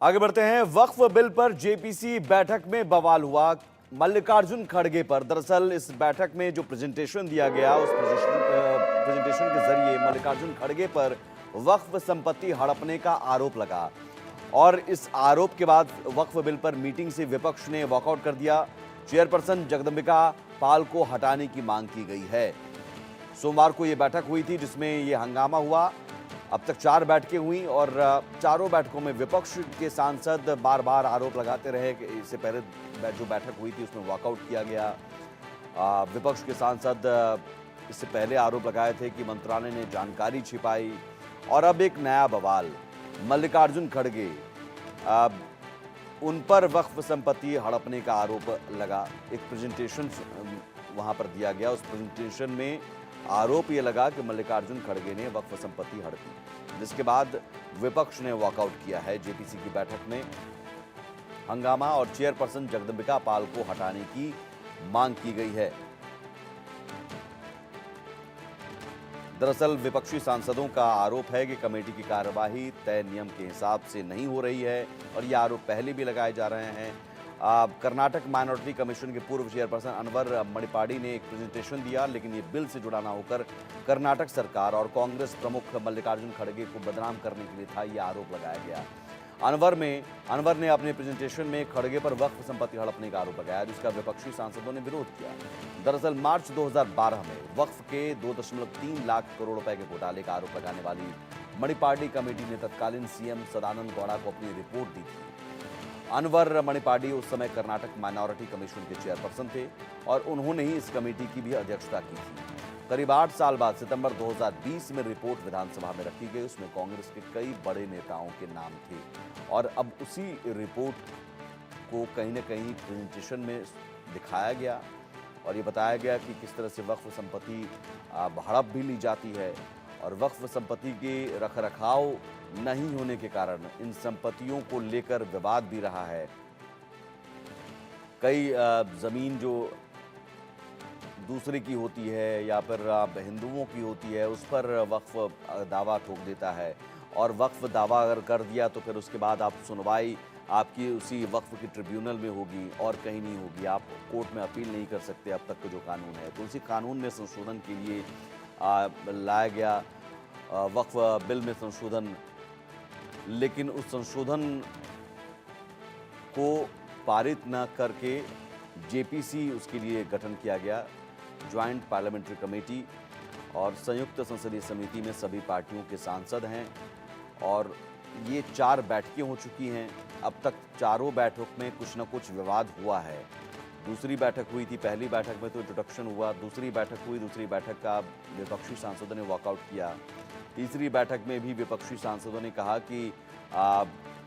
आगे बढ़ते हैं। वक्फ बिल पर जेपीसी बैठक में बवाल हुआ मल्लिकार्जुन खड़गे पर। दरअसल इस बैठक में जो प्रेजेंटेशन दिया गया, उस प्रेजेंटेशन के जरिए मल्लिकार्जुन खड़गे पर वक्फ संपत्ति हड़पने का आरोप लगा और इस आरोप के बाद वक्फ बिल पर मीटिंग से विपक्ष ने वॉकआउट कर दिया। चेयरपर्सन जगदंबिका पाल को हटाने की मांग की गई है। सोमवार को यह बैठक हुई थी जिसमें यह हंगामा हुआ। अब तक 4 बैठकें हुई और चारों बैठकों में विपक्ष के सांसद बार बार आरोप लगाते रहे कि इससे पहले जो बैठक हुई थी उसमें वॉकआउट किया गया। विपक्ष के सांसद इससे पहले आरोप लगाए थे कि मंत्रालय ने जानकारी छिपाई और अब एक नया बवाल मल्लिकार्जुन खड़गे, उन पर वक्फ संपत्ति हड़पने का आरोप लगा। एक प्रेजेंटेशन वहां पर दिया गया, उस प्रेजेंटेशन में आरोप यह लगा कि मल्लिकार्जुन खड़गे ने वक्फ संपत्ति हड़पी, जिसके बाद विपक्ष ने वॉकआउट किया है। जेपीसी की बैठक में हंगामा और चेयरपर्सन जगदंबिका पाल को हटाने की मांग की गई है। दरअसल विपक्षी सांसदों का आरोप है कि कमेटी की कार्यवाही तय नियम के हिसाब से नहीं हो रही है और ये आरोप पहले भी लगाए जा रहे हैं। कर्नाटक माइनॉरिटी कमीशन के पूर्व चेयरपर्सन अनवर मणिपाड़ी ने एक प्रेजेंटेशन दिया, लेकिन ये बिल से जुड़ा ना होकर कर्नाटक सरकार और कांग्रेस प्रमुख मल्लिकार्जुन खड़गे को बदनाम करने के लिए था, ये आरोप लगाया गया। अनवर ने अपने प्रेजेंटेशन में खड़गे पर वक्फ संपत्ति हड़पने का आरोप लगाया, जिसका विपक्षी सांसदों ने विरोध किया। दरअसल मार्च 2012 में वक्फ के 2.3 लाख करोड़ रुपए के घोटाले का आरोप लगाने वाली मणिपाड़ी कमेटी ने तत्कालीन सीएम सदानंद गौड़ा को अपनी रिपोर्ट दी थी। अनवर मणिपाड़ी उस समय कर्नाटक माइनॉरिटी कमीशन के चेयरपर्सन थे और उन्होंने ही इस कमेटी की भी अध्यक्षता की थी। करीब 8 साल बाद सितंबर 2020 में रिपोर्ट विधानसभा में रखी गई। उसमें कांग्रेस के कई बड़े नेताओं के नाम थे और अब उसी रिपोर्ट को कहीं न कहीं प्रेजेंटेशन में दिखाया गया और ये बताया गया कि किस तरह से वक्फ संपत्ति हड़प भी ली जाती है और वक्फ संपत्ति के रखरखाव नहीं होने के कारण इन संपत्तियों को लेकर विवाद भी रहा है। कई जमीन जो दूसरे की होती है या फिर हिंदुओं की होती है, उस पर वक्फ दावा ठोक देता है और वक्फ दावा अगर कर दिया तो फिर उसके बाद आप सुनवाई आपकी उसी वक्फ की ट्रिब्यूनल में होगी और कहीं नहीं होगी। आप कोर्ट में अपील नहीं कर सकते अब तक का जो कानून है। तो उसी कानून में संशोधन के लिए लाया गया वक्फ बिल में संशोधन, लेकिन उस संशोधन को पारित न करके जेपीसी उसके लिए गठन किया गया, ज्वाइंट पार्लियामेंट्री कमेटी, और संयुक्त संसदीय समिति में सभी पार्टियों के सांसद हैं और ये 4 बैठकें हो चुकी हैं। अब तक चारों बैठक में कुछ न कुछ विवाद हुआ है। दूसरी बैठक हुई थी, पहली बैठक में तो इंट्रोडक्शन हुआ, दूसरी बैठक हुई, दूसरी बैठक का विपक्षी सांसदों ने वॉकआउट किया। तीसरी बैठक में भी विपक्षी सांसदों ने कहा कि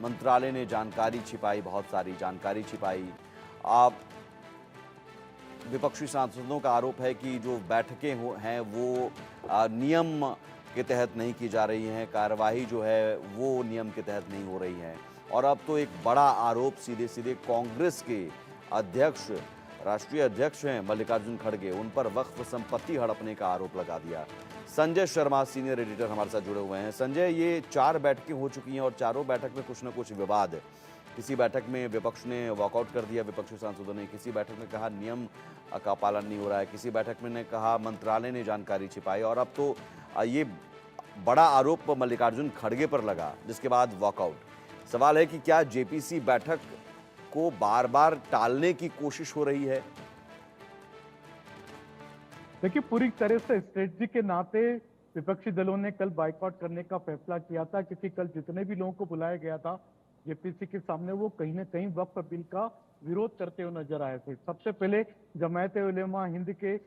मंत्रालय ने जानकारी छिपाई, बहुत सारी जानकारी छिपाई। विपक्षी सांसदों का आरोप है कि जो बैठकें हैं वो नियम के तहत नहीं की जा रही हैं, कार्यवाही जो है वो नियम के तहत नहीं हो रही है। और अब तो एक बड़ा आरोप सीधे सीधे कांग्रेस के अध्यक्ष, राष्ट्रीय अध्यक्ष हैं मल्लिकार्जुन खड़गे, उन पर वक्फ संपत्ति हड़पने का आरोप लगा दिया। संजय शर्मा सीनियर एडिटर हमारे साथ जुड़े हुए हैं। संजय, ये 4 बैठकें हो चुकी हैं और चारों बैठक में कुछ न कुछ विवाद। किसी बैठक में विपक्ष ने वॉकआउट कर दिया, विपक्षी सांसदों ने, किसी बैठक में कहा नियम का पालन नहीं हो रहा है, किसी बैठक में ने कहा मंत्रालय ने जानकारी छिपाई और अब तो ये बड़ा आरोप मल्लिकार्जुन खड़गे पर लगा, जिसके बाद वॉकआउट। सवाल है कि क्या जेपीसी बैठक को बार बार टालने की कोशिश हो रही है? देखिए, पूरी तरह से स्ट्रेटजी के नाते विपक्षी दलों ने कल बाइकआउट करने का फैसला किया था, क्योंकि कल जितने भी लोगों को बुलाया गया था जेपीसी के सामने, वो कहीं ना कहीं वक्फ बिल का विरोध करते हुए नजर आए थे। सबसे पहले जमायत उलेमा हिंद के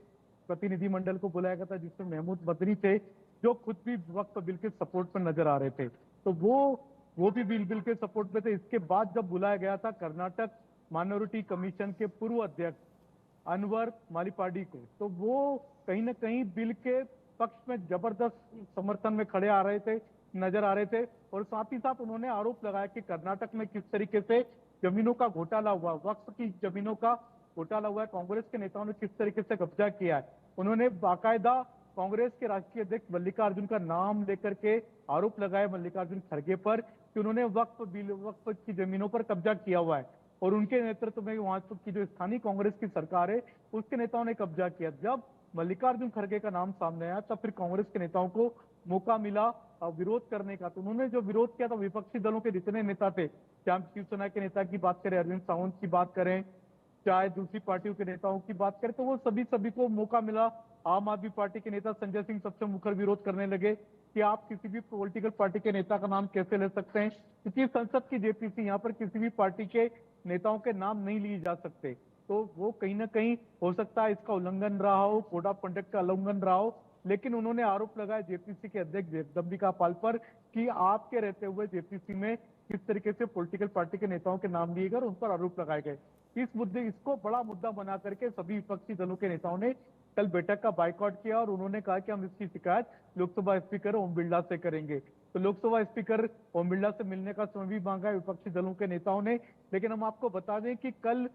प्रतिनिधि मंडल को बुलाया गया था, जिसमें महमूद मदनी थे, जो खुद भी वक्फ बिल के सपोर्ट पर नजर आ रहे थे। तो वो भी बिल के सपोर्ट पे थे। इसके बाद जब बुलाया गया था कर्नाटक माइनॉरिटी कमीशन के पूर्व अध्यक्ष अनवर मालिपाड़ी को, तो वो कहीं ना कहीं बिल के पक्ष में जबरदस्त समर्थन में खड़े नजर आ रहे थे और साथ ही साथ उन्होंने आरोप लगाया कि कर्नाटक में किस तरीके से जमीनों का घोटाला हुआ, वक्फ की जमीनों का घोटाला हुआ है, कांग्रेस के नेताओं ने किस तरीके से कब्जा किया है। उन्होंने बाकायदा कांग्रेस के राष्ट्रीय अध्यक्ष मल्लिकार्जुन का नाम लेकर के आरोप लगाए मल्लिकार्जुन खड़गे पर कि उन्होंने वक्फ की जमीनों पर कब्जा किया हुआ है और उनके नेतृत्व में वहां की जो स्थानीय कांग्रेस की सरकार है उसके नेताओं ने कब्जा किया। जब मल्लिकार्जुन खड़गे का नाम सामने आया तब फिर कांग्रेस के नेताओं को मौका मिला विरोध करने का। तो उन्होंने जो विरोध किया था, विपक्षी दलों के जितने नेता थे, चाहे शिवसेना के नेता की बात करें, अरविंद सावंत की बात करें, चाहे दूसरी पार्टियों के नेताओं की बात करें, तो वो सभी को मौका मिला। आम आदमी पार्टी के नेता संजय सिंह सबसे मुखर विरोध करने लगे कि आप किसी भी पॉलिटिकल पार्टी के नेता का नाम कैसे ले सकते हैं, क्योंकि संसद की जेपीसी, यहाँ पर किसी भी पार्टी के नेताओं के नाम नहीं लिए जा सकते। तो वो कहीं ना कहीं हो सकता है इसका उल्लंघन रहा हो, कोड ऑफ कंडक्ट का उल्लंघन रहा हो, लेकिन उन्होंने आरोप लगाया जेपीसी के अध्यक्ष जगदम्बिका पाल पर कि आपके रहते हुए जेपीसी में किस तरीके से पॉलिटिकल पार्टी के नेताओं के नाम लिए गए और उन पर आरोप लगाए गए। इसको बड़ा मुद्दा बना करके सभी विपक्षी दलों के नेताओं ने कल बैठक का बायकॉट किया और उन्होंने कहा कि हम इसकी शिकायत लोकसभा स्पीकर ओम बिरला से करेंगे। तो लोकसभा स्पीकर ओम बिरला से मिलने का समय भी मांगा है विपक्षी दलों के नेताओं ने। लेकिन हम आपको बता दें कि कल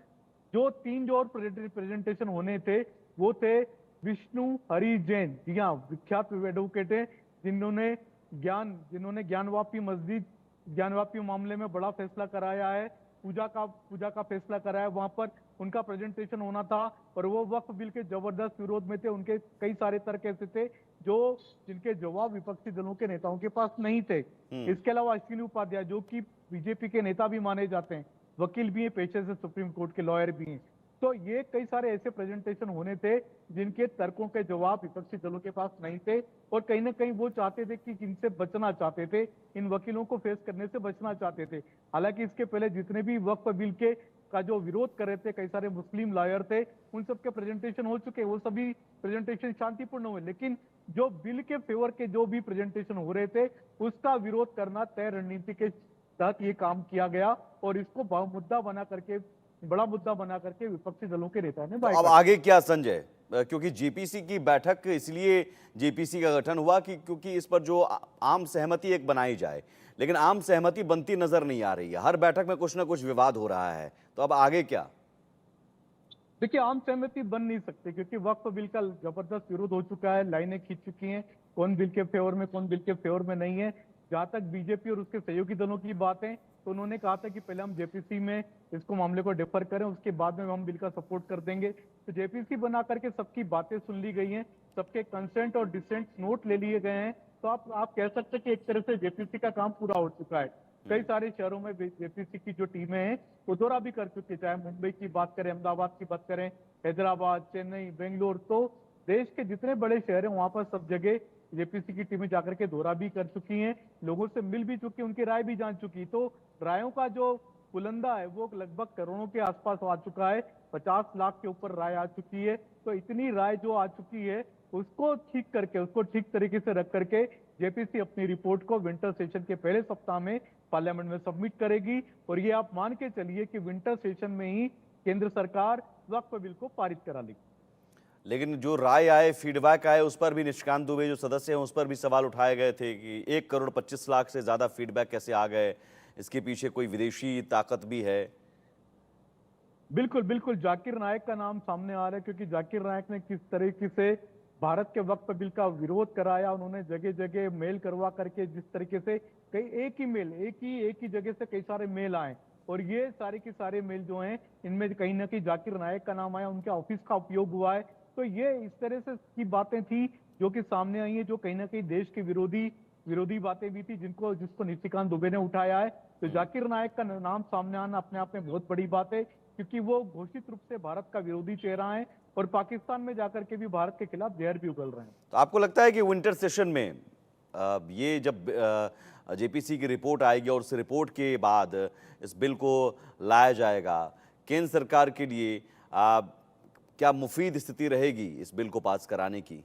जो तीन जो और प्रेजेंटेशन होने थे वो थे विष्णु हरि जैन, जी हाँ, विख्यात एडवोकेट है, जिन्होंने ज्ञानवापी मस्जिद, ज्ञानवापी मामले में बड़ा फैसला कराया है, पूजा का फैसला कराया, वहां पर उनका प्रेजेंटेशन होना था और वो वक्फ बिल के जबरदस्त विरोध में थे। उनके कई सारे तर्क ऐसे थे जिनके जवाब विपक्षी दलों के नेताओं के पास नहीं थे। इसके अलावा अश्विनी उपाध्याय, जो कि बीजेपी के नेता भी माने जाते हैं, वकील भी हैं, पेशे से सुप्रीम कोर्ट के लॉयर भी हैं, तो ये कई सारे ऐसे प्रेजेंटेशन होने थे जिनके तर्कों के जवाब विपक्षी दलों के पास नहीं थे और कहीं ना कहीं वो चाहते थे कि इनसे बचना चाहते थे, इन वकीलों को फेस करने से बचना चाहते थे। हालांकि इसके पहले जितने भी वक्फ बिल के का जो विरोध कर रहे थे, कई सारे मुस्लिम लॉयर थे, उन सबके प्रेजेंटेशन हो चुके, वो सभी प्रेजेंटेशन शांतिपूर्ण हुए, लेकिन जो बिल के फेवर के जो भी प्रेजेंटेशन हो रहे थे उसका विरोध करना तय रणनीति के तहत ये काम किया गया और इसको बड़ा मुद्दा बना करके विपक्षी दलों के नेता ने तो अब आगे क्या संजय, क्योंकि जेपीसी की बैठक इसलिए जेपीसी का गठन हुआ कि क्योंकि इस पर जो आम सहमति एक बनाई जाए, लेकिन आम सहमति बनती नजर नहीं आ रही है, हर बैठक में कुछ ना कुछ विवाद हो रहा है, तो अब आगे क्या? देखिए, आम सहमति बन नहीं सकती क्योंकि वक्फ बिल का जबरदस्त विरोध हो चुका है, लाइनें खींच चुकी हैं, कौन बिल के फेवर में कौन बिल के फेवर में नहीं है। जहां तक बीजेपी और उसके सहयोगी दलों की बात है तो उन्होंने कहा था कि पहले हम जेपीसी में इसको मामले को डिफर करें, उसके बाद में हम बिल का सपोर्ट कर देंगे। तो जेपीसी बना करके सबकी बातें सुन ली गई हैं, सबके कंसेंट और डिसेंट नोट ले लिए गए हैं, तो आप कह सकते हैं कि एक तरह से जेपीसी का काम पूरा हो चुका है। कई सारे शहरों में जेपीसी की जो टीमें हैं वो दौरा भी कर चुकी है, चाहे मुंबई की बात करें, अहमदाबाद की बात करें, हैदराबाद, चेन्नई, बेंगलोर, तो देश के जितने बड़े शहर हैं वहां पर सब जगह जेपीसी की टीमें जाकर के दौरा भी कर चुकी हैं, लोगों से मिल भी चुकी, उनकी राय भी जान चुकी। तो रायों का जो पुलंदा है वो लगभग करोड़ों के आसपास आ चुका है, 50 लाख के ऊपर राय आ चुकी है। तो इतनी राय जो आ चुकी है उसको ठीक तरीके से रख करके जेपीसी अपनी रिपोर्ट को विंटर सेशन के पहले सप्ताह में पार्लियामेंट में सबमिट करेगी और ये आप मान के चलिए कि विंटर सेशन में ही केंद्र सरकार वक्फ बिल को पारित करा लेगी। लेकिन जो राय आए, फीडबैक आए, उस पर भी निशिकांत दुबे जो सदस्य हैं उस पर भी सवाल उठाए गए थे कि 1 करोड़ 25 लाख से ज्यादा फीडबैक कैसे आ गए, इसके पीछे कोई विदेशी ताकत भी है? बिल्कुल बिल्कुल, जाकिर नायक का नाम सामने आ रहा है क्योंकि जाकिर नायक ने किस तरीके से भारत के वक्फ बिल का विरोध कराया, उन्होंने जगह जगह मेल करवा करके, जिस तरीके से एक ही जगह से कई सारे मेल आए और ये सारे के सारे मेल जो हैं इनमें कहीं ना कहीं जाकिर नायक का नाम आया, उनके ऑफिस का उपयोग हुआ है। तो ये इस तरह से की बातें थी जो कि सामने आई है, जो कहीं ना कहीं देश के विरोधी बातें भी थी जिसको निशिकांत दुबे ने उठाया है। तो जाकिर नायक का नाम सामने आना अपने आप में बहुत बड़ी बात है क्योंकि वो घोषित रूप से भारत का विरोधी चेहरा है और पाकिस्तान में जाकर के भी भारत के खिलाफ जहर भी उगल रहे हैं। तो आपको लगता है कि विंटर सेशन में ये जब जेपीसी की रिपोर्ट आएगी और उस रिपोर्ट के बाद इस बिल को लाया जाएगा, केंद्र सरकार के लिए क्या मुफीद स्थिति रहेगी इस बिल को पास कराने की?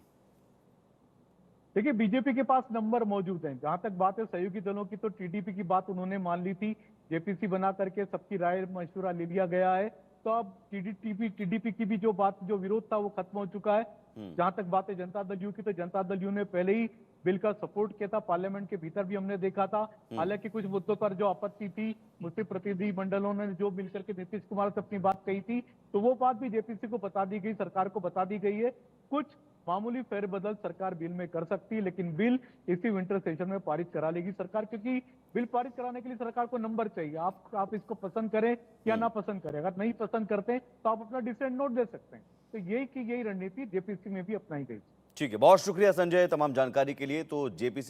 देखिए, बीजेपी के पास नंबर मौजूद हैं। जहां तक बात है सहयोगी दलों की, तो टीडीपी की बात उन्होंने मान ली थी, जेपीसी बना करके सबकी राय मशवरा ले लिया गया है। तो अब टीडीपी की भी जो विरोध था वो खत्म हो चुका है। जहां तक बात है जनता दल यू की, तो जनता दल यू ने पहले ही बिल का सपोर्ट किया था, पार्लियामेंट के भीतर भी हमने देखा था। हालांकि कुछ मुद्दों पर जो आपत्ति थी, मुस्लिम प्रतिनिधि मंडलों ने जो मिलकर के नीतीश कुमार से अपनी बात कही थी, तो वो बात भी जेपीसी को बता दी गई, सरकार को बता दी गई है। कुछ मामूली फेरबदल सरकार बिल में कर सकती है, लेकिन बिल इसी विंटर सेशन में पारित करा लेगी सरकार, क्योंकि बिल पारित कराने के लिए सरकार को नंबर चाहिए। आप इसको पसंद करें या ना पसंद करें, अगर नहीं पसंद करते तो आप अपना डिसेंट नोट दे सकते हैं। तो यही रणनीति जेपीसी में भी अपनाई गई। ठीक है, बहुत शुक्रिया संजय तमाम जानकारी के लिए। तो जेपीसी